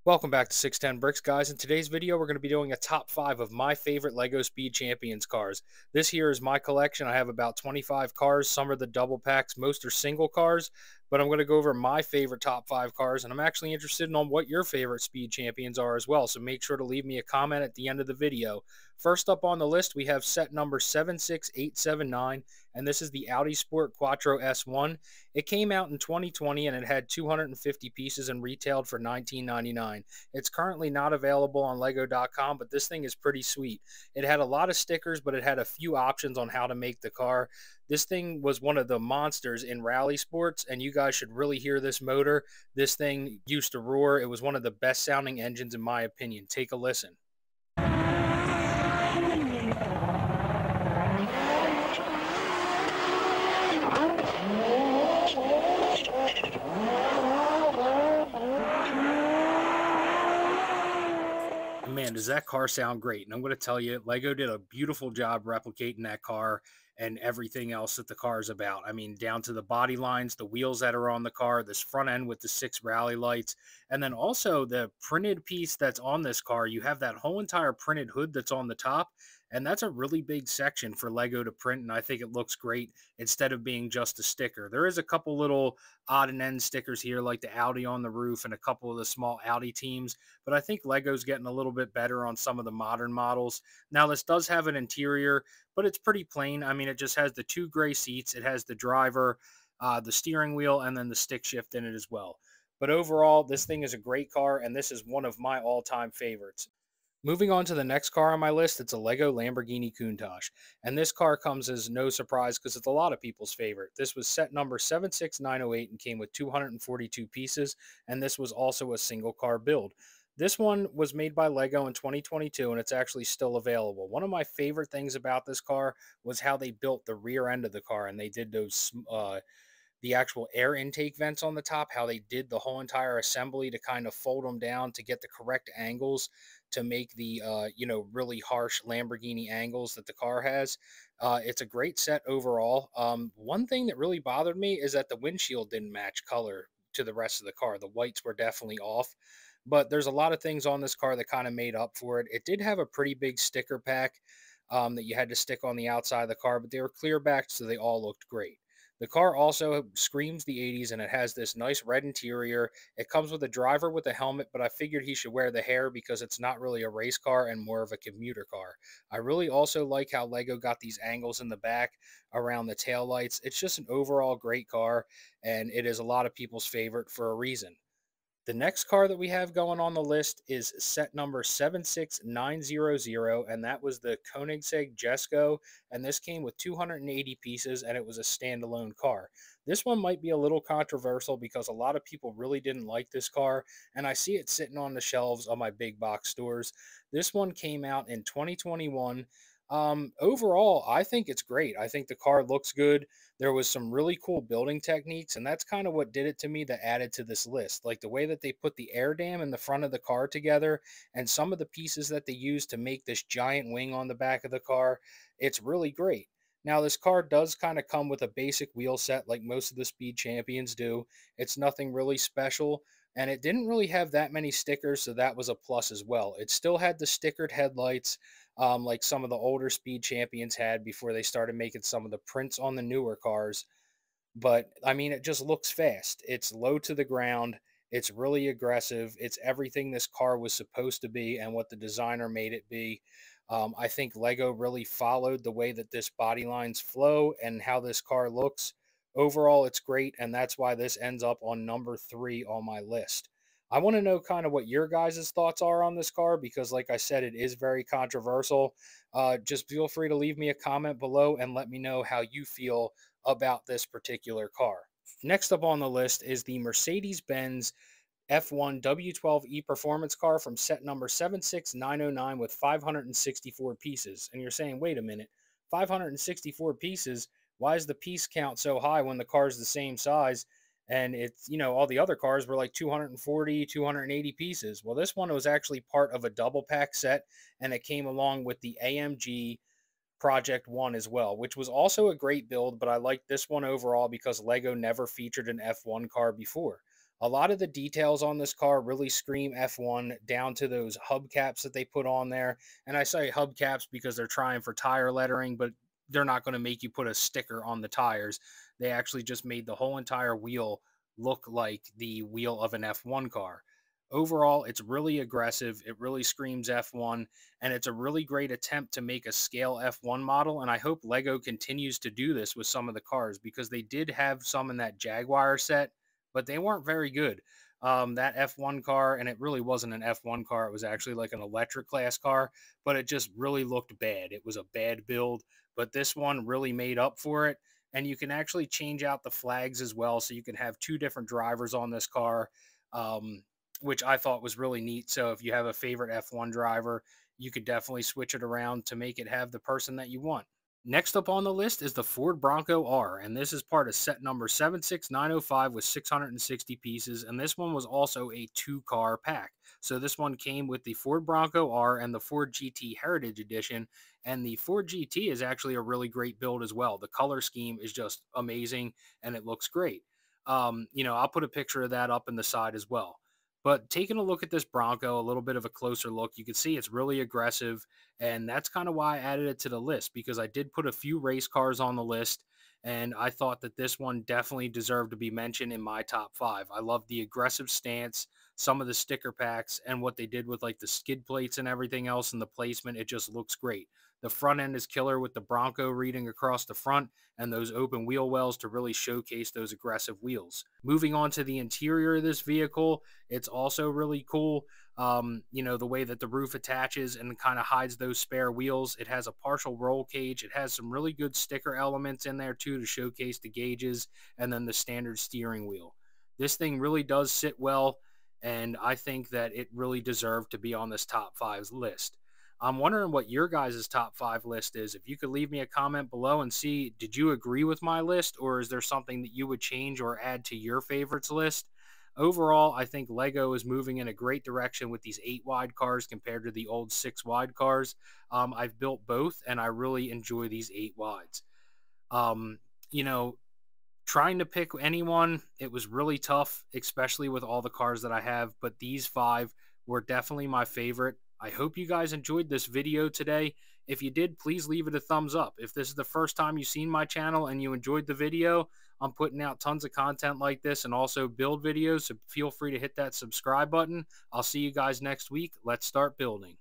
Welcome back to 610 Bricks, guys. In today's video, we're going to be doing a top 5 of my favorite LEGO Speed Champions cars. This here is my collection. I have about 25 cars. Some are the double packs, most are single cars, but I'm going to go over my favorite top 5 cars, and I'm actually interested in on what your favorite Speed Champions are as well, so make sure to leave me a comment at the end of the video. First up on the list, we have set number 76879, and this is the Audi Sport Quattro S1. It came out in 2020, and it had 250 pieces and retailed for $19.99. It's currently not available on lego.com, but this thing is pretty sweet. It had a lot of stickers, but it had a few options on how to make the car. This thing was one of the monsters in rally sports, and you guys should really hear this motor. This thing used to roar. It was one of the best sounding engines in my opinion. Take a listen. Man, does that car sound great? And I'm going to tell you, Lego did a beautiful job replicating that car and everything else that the car is about. I mean, down to the body lines, the wheels that are on the car, this front end with the 6 rally lights, and then also the printed piece that's on this car. You have that whole entire printed hood that's on the top, and that's a really big section for Lego to print, and I think it looks great instead of being just a sticker. There is a couple little odd and end stickers here, like the Audi on the roof and a couple of the small Audi teams, but I think Lego's getting a little bit better on some of the modern models. Now, this does have an interior, but it's pretty plain. I mean, it just has the 2 gray seats. It has the driver, the steering wheel, and then the stick shift in it as well. But overall, this thing is a great car, and this is one of my all-time favorites. Moving on to the next car on my list, it's a Lego Lamborghini Countach. And this car comes as no surprise because it's a lot of people's favorite. This was set number 76908 and came with 242 pieces, and this was also a single car build. This one was made by Lego in 2022, and it's actually still available. One of my favorite things about this car was how they built the rear end of the car, and they did the actual air intake vents on the top, how they did the whole entire assembly to kind of fold them down to get the correct angles to make the really harsh Lamborghini angles that the car has. It's a great set overall. One thing that really bothered me is that the windshield didn't match color to the rest of the car. The whites were definitely off, but there's a lot of things on this car that kind of made up for it. It did have a pretty big sticker pack that you had to stick on the outside of the car, but they were clear back, so they all looked great. The car also screams the 80s, and it has this nice red interior. It comes with a driver with a helmet, but I figured he should wear the hair because it's not really a race car and more of a commuter car. I really also like how Lego got these angles in the back around the tail lights. It's just an overall great car, and it is a lot of people's favorite for a reason. The next car that we have going on the list is set number 76900, and that was the Koenigsegg Jesco, and this came with 280 pieces, and it was a standalone car. This one might be a little controversial because a lot of people really didn't like this car, and I see it sitting on the shelves of my big box stores. This one came out in 2021. Overall, I think it's great. I think the car looks good. There was some really cool building techniques, and that's kind of what did it to me that added to this list. Like the way that they put the air dam in the front of the car together and some of the pieces that they used to make this giant wing on the back of the car. It's really great. Now, this car does kind of come with a basic wheel set like most of the Speed Champions do. It's nothing really special, and it didn't really have that many stickers, so that was a plus as well. It still had the stickered headlights, like some of the older Speed Champions had before they started making some of the prints on the newer cars. But I mean, it just looks fast. It's low to the ground. It's really aggressive. It's everything this car was supposed to be and what the designer made it be. I think Lego really followed the way that this body lines flow and how this car looks. Overall, it's great, and that's why this ends up on number 3 on my list. I want to know kind of what your guys' thoughts are on this car because, like I said, it is very controversial. Just feel free to leave me a comment below and let me know how you feel about this particular car. Next up on the list is the Mercedes-Benz F1 W12E performance car from set number 76909 with 564 pieces. And you're saying, wait a minute, 564 pieces? Why is the piece count so high when the car is the same size? And it's, all the other cars were like 240, 280 pieces. Well, this one was actually part of a double pack set, and it came along with the AMG Project 1 as well, which was also a great build, but I liked this one overall because Lego never featured an F1 car before. A lot of the details on this car really scream F1, down to those hubcaps that they put on there. And I say hubcaps because they're trying for tire lettering, but they're not going to make you put a sticker on the tires. They actually just made the whole entire wheel look like the wheel of an F1 car. Overall, it's really aggressive. It really screams F1, and it's a really great attempt to make a scale F1 model. And I hope Lego continues to do this with some of the cars, because they did have some in that Jaguar set, but they weren't very good. That F1 car, and it really wasn't an F1 car, it was actually like an electric class car, but it just really looked bad. It was a bad build, but this one really made up for it. And you can actually change out the flags as well. So you can have two different drivers on this car, um, which I thought was really neat. So if you have a favorite F1 driver, you could definitely switch it around to make it have the person that you want. Next up on the list is the Ford Bronco R, and this is part of set number 76905 with 660 pieces, and this one was also a two-car pack. So this one came with the Ford Bronco R and the Ford GT Heritage Edition, and the Ford GT is actually a really great build as well. The color scheme is just amazing, and it looks great. I'll put a picture of that up in the side as well. But taking a look at this Bronco, a little bit of a closer look, you can see it's really aggressive. And that's kind of why I added it to the list, because I did put a few race cars on the list. And I thought that this one definitely deserved to be mentioned in my top five. I love the aggressive stance, some of the sticker packs, and what they did with like the skid plates and everything else and the placement. It just looks great. The front end is killer with the Bronco reading across the front and those open wheel wells to really showcase those aggressive wheels. Moving on to the interior of this vehicle, it's also really cool. The way that the roof attaches and kind of hides those spare wheels. It has a partial roll cage. It has some really good sticker elements in there too to showcase the gauges, and then the standard steering wheel. This thing really does sit well, and I think that it really deserved to be on this top five list. I'm wondering what your guys' top five list is. If you could leave me a comment below and see, did you agree with my list, or is there something that you would change or add to your favorites list? Overall, I think Lego is moving in a great direction with these 8 wide cars compared to the old 6 wide cars. I've built both, and I really enjoy these 8 wides. Um, you know, Trying to pick anyone, it was really tough, especially with all the cars that I have, but these 5 were definitely my favorite. I hope you guys enjoyed this video today. If you did, please leave it a thumbs up. If this is the first time you've seen my channel and you enjoyed the video, I'm putting out tons of content like this and also build videos, so feel free to hit that subscribe button. I'll see you guys next week. Let's start building.